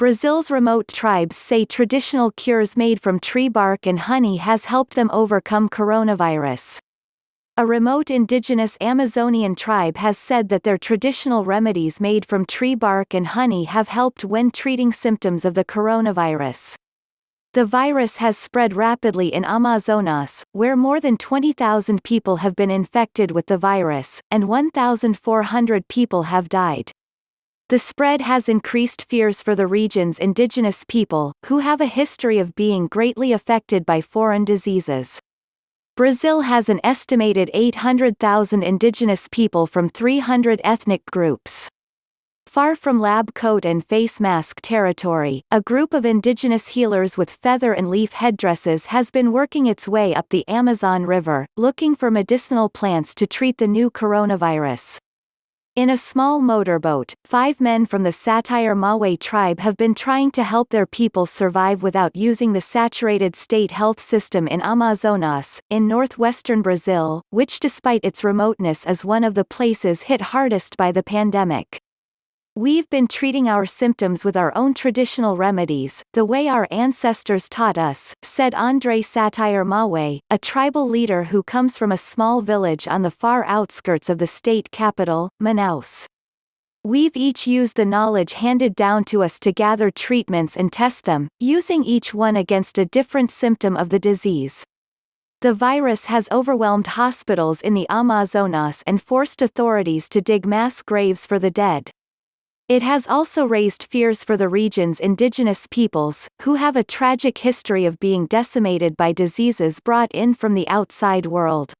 Brazil's remote tribes say traditional cures made from tree bark and honey has helped them overcome coronavirus. A remote indigenous Amazonian tribe has said that their traditional remedies made from tree bark and honey have helped when treating symptoms of the coronavirus. The virus has spread rapidly in Amazonas, where more than 20,000 people have been infected with the virus, and 1,400 people have died. The spread has increased fears for the region's indigenous people, who have a history of being greatly affected by foreign diseases. Brazil has an estimated 800,000 indigenous people from 300 ethnic groups. Far from lab coat and face mask territory, a group of indigenous healers with feather and leaf headdresses has been working its way up the Amazon River, looking for medicinal plants to treat the new coronavirus. In a small motorboat, 5 men from the Satire Mawe tribe have been trying to help their people survive without using the saturated state health system in Amazonas, in northwestern Brazil, which despite its remoteness is one of the places hit hardest by the pandemic. We've been treating our symptoms with our own traditional remedies, the way our ancestors taught us, said André Satire Mawe, a tribal leader who comes from a small village on the far outskirts of the state capital, Manaus. We've each used the knowledge handed down to us to gather treatments and test them, using each one against a different symptom of the disease. The virus has overwhelmed hospitals in the Amazonas and forced authorities to dig mass graves for the dead. It has also raised fears for the region's indigenous peoples, who have a tragic history of being decimated by diseases brought in from the outside world.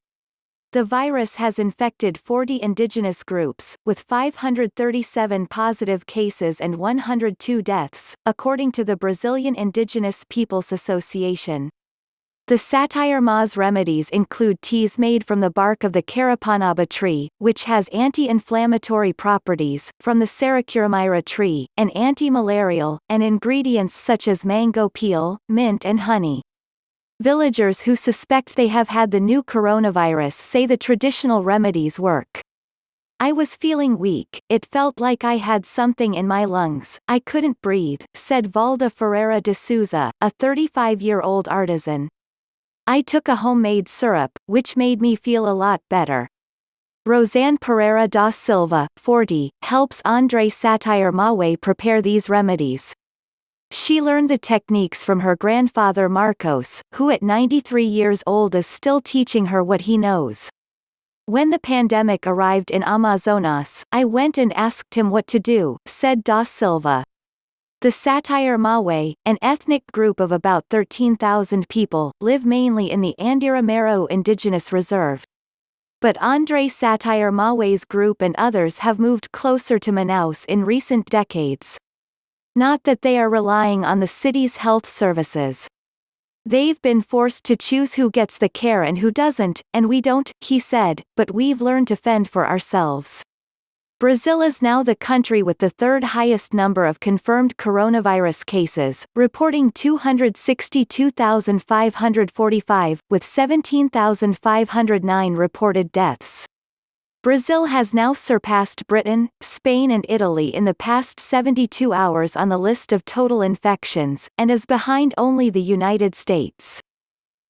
The virus has infected 40 indigenous groups, with 537 positive cases and 102 deaths, according to the Brazilian Indigenous Peoples Association. The Satire Ma's remedies include teas made from the bark of the Carapanaba tree, which has anti-inflammatory properties, from the Saricurumira tree, and anti-malarial, and ingredients such as mango peel, mint and honey. Villagers who suspect they have had the new coronavirus say the traditional remedies work. I was feeling weak, it felt like I had something in my lungs, I couldn't breathe, said Valda Ferreira de Souza, a 35-year-old artisan. I took a homemade syrup, which made me feel a lot better. Roseanne Pereira da Silva, 40, helps André Satire Mawe prepare these remedies. She learned the techniques from her grandfather Marcos, who at 93 years old is still teaching her what he knows. When the pandemic arrived in Amazonas, I went and asked him what to do, said da Silva. The Satire Mawe, an ethnic group of about 13,000 people, live mainly in the Andira-Mero Indigenous Reserve. But André Satire Mawe's group and others have moved closer to Manaus in recent decades. Not that they are relying on the city's health services. They've been forced to choose who gets the care and who doesn't, and we don't, he said, but we've learned to fend for ourselves. Brazil is now the country with the third highest number of confirmed coronavirus cases, reporting 262,545, with 17,509 reported deaths. Brazil has now surpassed Britain, Spain and Italy in the past 72 hours on the list of total infections, and is behind only the United States.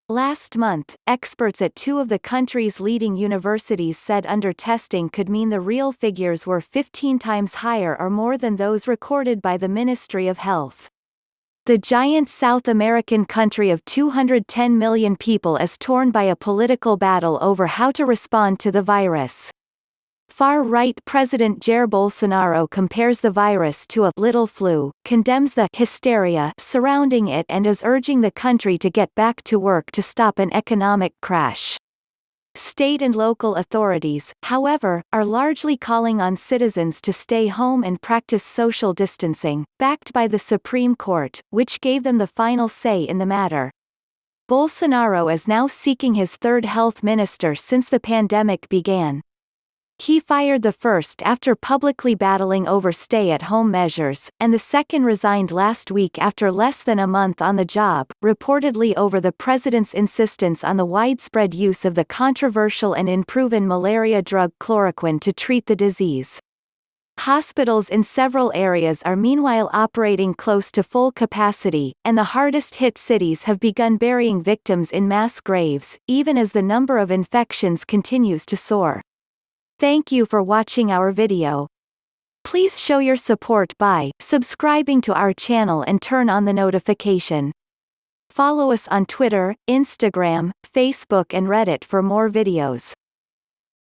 Last month, experts at 2 of the country's leading universities said under-testing could mean the real figures were 15 times higher or more than those recorded by the Ministry of Health. The giant South American country of 210 million people is torn by a political battle over how to respond to the virus. Far-right President Jair Bolsonaro compares the virus to a little flu, condemns the hysteria surrounding it and is urging the country to get back to work to stop an economic crash. State and local authorities, however, are largely calling on citizens to stay home and practice social distancing, backed by the Supreme Court, which gave them the final say in the matter. Bolsonaro is now seeking his third health minister since the pandemic began. He fired the first after publicly battling over stay-at-home measures, and the second resigned last week after less than a month on the job, reportedly over the president's insistence on the widespread use of the controversial and unproven malaria drug chloroquine to treat the disease. Hospitals in several areas are meanwhile operating close to full capacity, and the hardest-hit cities have begun burying victims in mass graves, even as the number of infections continues to soar. Thank you for watching our video. Please show your support by subscribing to our channel and turn on the notification. Follow us on Twitter, Instagram, Facebook and Reddit for more videos.